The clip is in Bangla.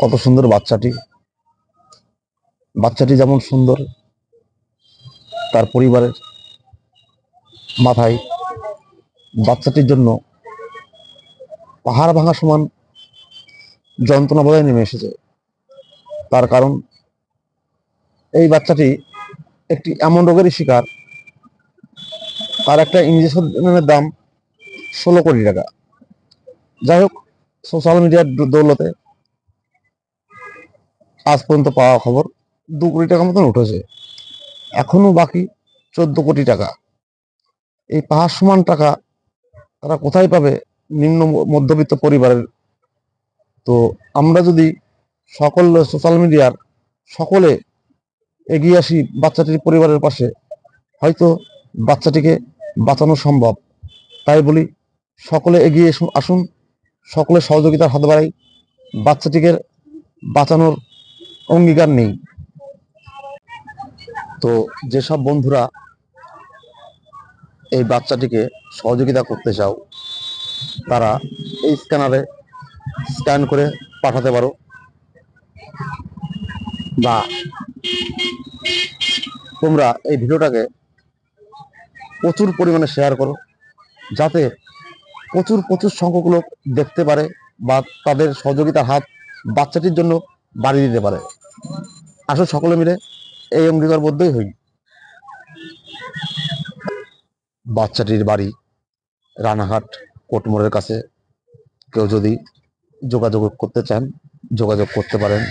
কত সুন্দর বাচ্চাটি। বাচ্চাটি যেমন সুন্দর, তার পরিবারের মাথায় বাচ্চাটির জন্য পাহাড় ভাঙা সমান যন্ত্রণা বোধহয় নেমে এসেছে। তার কারণ, এই বাচ্চাটি একটি এমন রোগেরই শিকার, তার একটা ইঞ্জেকশনের দাম 16 কোটি টাকা। যাই হোক, সোশ্যাল মিডিয়ার দৌলতে আজ পর্যন্ত পাওয়া খবর 2 কোটি টাকা মতন উঠেছে। এখনো বাকি 14 কোটি টাকা। এই পাহাড় সমান টাকা তারা কোথায় পাবে নিম্ন মধ্যবিত্ত পরিবারের? তো আমরা যদি সকল সোশ্যাল মিডিয়ার সকলে এগিয়ে আসি বাচ্চাটির পরিবারের পাশে, হয়তো বাচ্চাটিকে বাঁচানো সম্ভব। তাই বলি, সকলে এগিয়ে আসুন, সকলে সহযোগিতার হাত বাড়াই, বাচ্চাটিকে বাঁচানোর অঙ্গীকার নেই। তো যেসব বন্ধুরা এই বাচ্চাটিকে সহযোগিতা করতে চাও, তারা এই স্ক্যানারে স্ক্যান করে পাঠাতে পারো, বা তোমরা এই ভিডিওটাকে প্রচুর পরিমাণে শেয়ার করো, যাতে প্রচুর প্রচুর সংখ্যক লোক দেখতে পারে বা তাদের সহযোগিতার হাত বাচ্চাটির জন্য বাড়িয়ে দিতে পারে। আসলে সকলে মিলে এই অঙ্গীকারবদ্ধই হই। বাচ্চাটির বাড়ি রানাঘাট কোটমোড়ের কাছে। কেউ যদি যোগাযোগ করতে চান, যোগাযোগ করতে পারেন।